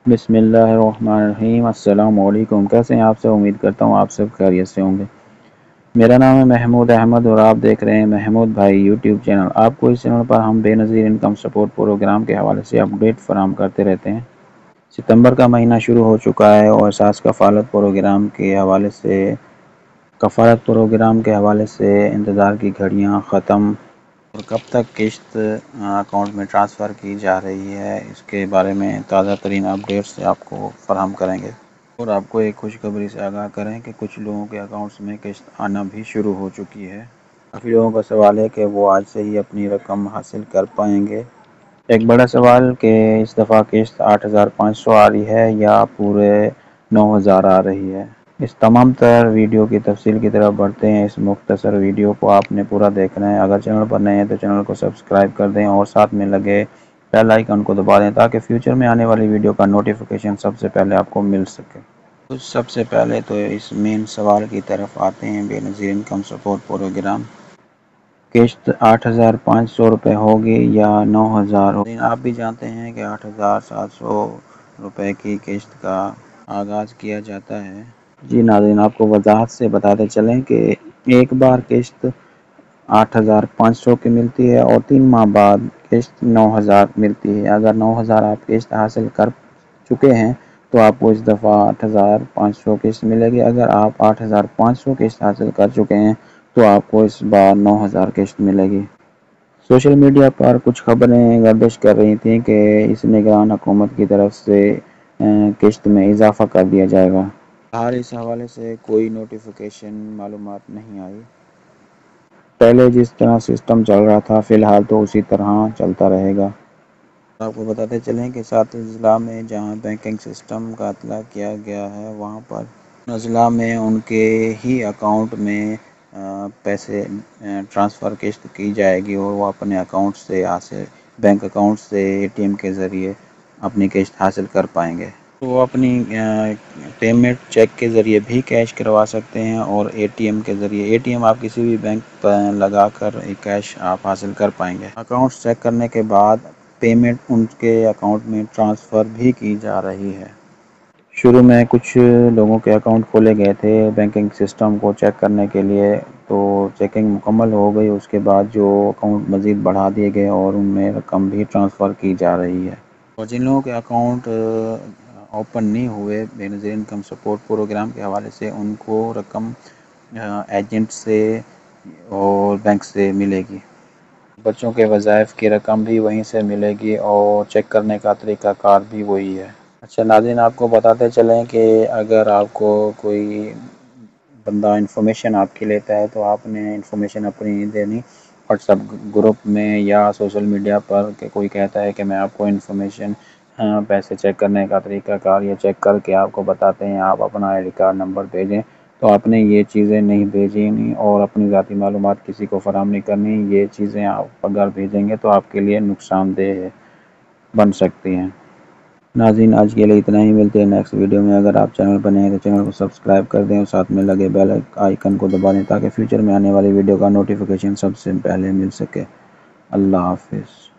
بسم اللہ الرحمن الرحیم۔ السلام علیکم، کیسے ہیں آپ سے؟ امید کرتا ہوں آپ سب خیریت سے ہوں گے۔ میرا نام ہے محمود احمد اور آپ دیکھ رہے ہیں محمود بھائی یوٹیوب چینل۔ آپ کو اس چینل پر ہم بے نظیر انکم سپورٹ پروگرام کے حوالے سے اپڈیٹ فراہم کرتے رہتے ہیں۔ ستمبر کا مہینہ شروع ہو چکا ہے اور اساس کفالت پروگرام کے حوالے سے انتظار کی گھڑیاں ختم اور کب تک قسط اکاؤنٹ میں ٹرانسفر کی جا رہی ہے، اس کے بارے میں تازہ ترین اپڈیٹس آپ کو فراہم کریں گے اور آپ کو ایک خوشخبری سے آگاہ کریں کہ کچھ لوگوں کے اکاؤنٹس میں قسط آنا بھی شروع ہو چکی ہے۔ کافی لوگوں کا سوال ہے کہ وہ آج سے ہی اپنی رقم حاصل کر پائیں گے۔ ایک بڑا سوال کہ اس دفعہ قسط 8,500 آ رہی ہے یا پورے 9,000 آ رہی ہے۔ اس تمام تر ویڈیو کی تفصیل کی طرف بڑھتے ہیں۔ اس مختصر ویڈیو کو آپ نے پورا دیکھنا ہے۔ اگر چینل پر نئے ہیں تو چینل کو سبسکرائب کر دیں اور ساتھ میں لگے بیل آئیکن کو دبا دیں تاکہ فیوچر میں آنے والی ویڈیو کا نوٹیفیکیشن سب سے پہلے آپ کو مل سکے۔ سب سے پہلے تو اس مین سوال کی طرف آتے ہیں، بے نظیر انکم سپورٹ پروگرام قسط 8,500 روپے ہوگی یا 9,000 ہوگی؟ آپ بھی جانتے ہیں کہ 8,700 روپے کی قسط کا آغاز کیا جاتا ہے۔ جی ناظرین، آپ کو وضاحت سے بتاتے چلیں کہ ایک بار قسط 8,500 کی ملتی ہے اور 3 ماہ بعد قسط 9,000 ملتی ہے۔ اگر 9,000 آپ قسط حاصل کر چکے ہیں تو آپ کو اس دفعہ 8,500 قسط ملے گی۔ اگر آپ 8,500 قسط حاصل کر چکے ہیں تو آپ کو اس بار 9,000 قسط ملے گی۔ سوشل میڈیا پر کچھ خبریں گردش کر رہی تھیں کہ اس نگران حکومت کی طرف سے قسط میں اضافہ کر دیا جائے گا۔ حال اس حوالے سے کوئی نوٹیفیکیشن معلومات نہیں آئی۔ پہلے جس طرح سسٹم چل رہا تھا فی الحال تو اسی طرح چلتا رہے گا۔ آپ کو بتاتے چلیں کہ 7 اضلاع میں جہاں بینکنگ سسٹم کا اطلاق کیا گیا ہے وہاں پر اضلاع میں ان کے ہی اکاؤنٹ میں پیسے ٹرانسفر قسط کی جائے گی اور وہ اپنے اکاؤنٹ سے بینک اکاؤنٹ سے ATM کے ذریعے اپنی قسط حاصل کر پائیں گے۔ وہ اپنی پیمنٹ چیک کے ذریعے بھی کیش کروا سکتے ہیں اور ATM کے ذریعے ATM آپ کسی بھی بینک پر لگا کر کیش آپ حاصل کر پائیں گے۔ اکاؤنٹ چیک کرنے کے بعد پیمنٹ ان کے اکاؤنٹ میں ٹرانسفر بھی کی جا رہی ہے۔ شروع میں کچھ لوگوں کے اکاؤنٹ کھولے گئے تھے بینکنگ سسٹم کو چیک کرنے کے لیے، تو چیکنگ مکمل ہو گئی۔ اس کے بعد جو اکاؤنٹ مزید بڑھا دیے گئے اور ان میں رقم بھی ٹرانسفر کی جا رہی ہے۔ اور جن لوگوں کے اکاؤنٹ اوپن نہیں ہوئے بے نظیر انکم سپورٹ پروگرام کے حوالے سے، ان کو رقم ایجنٹ سے اور بینک سے ملے گی۔ بچوں کے وظائف کی رقم بھی وہیں سے ملے گی اور چیک کرنے کا طریقہ کار بھی وہی ہے۔ اچھا ناظرین، آپ کو بتاتے چلیں کہ اگر آپ کو کوئی بندہ انفارمیشن آپ کی لیتا ہے تو آپ نے انفارمیشن اپنی نہیں دینی واٹس ایپ گروپ میں یا سوشل میڈیا پر کہ کوئی کہتا ہے کہ میں آپ کو انفارمیشن پیسے چیک کرنے کا طریقہ کار یا چیک کر کے آپ کو بتاتے ہیں، آپ اپنا ID کارڈ نمبر بھیجیں، تو آپ نے یہ چیزیں نہیں بھیجنی اور اپنی ذاتی معلومات کسی کو فراہم نہیں کرنی۔ یہ چیزیں آپ اگر بھیجیں گے تو آپ کے لیے نقصان دہ بن سکتی ہیں۔ ناظرین، آج کے لیے اتنا ہی، ملتے ہیں نیکسٹ ویڈیو میں۔ اگر آپ چینل پر نئے ہیں تو چینل کو سبسکرائب کر دیں اور ساتھ میں لگے بیل آئیکن کو دبا دیں تاکہ فیوچر میں آنے والی ویڈیو کا نوٹیفیکیشن سب سے پہلے مل سکے۔ اللہ حافظ۔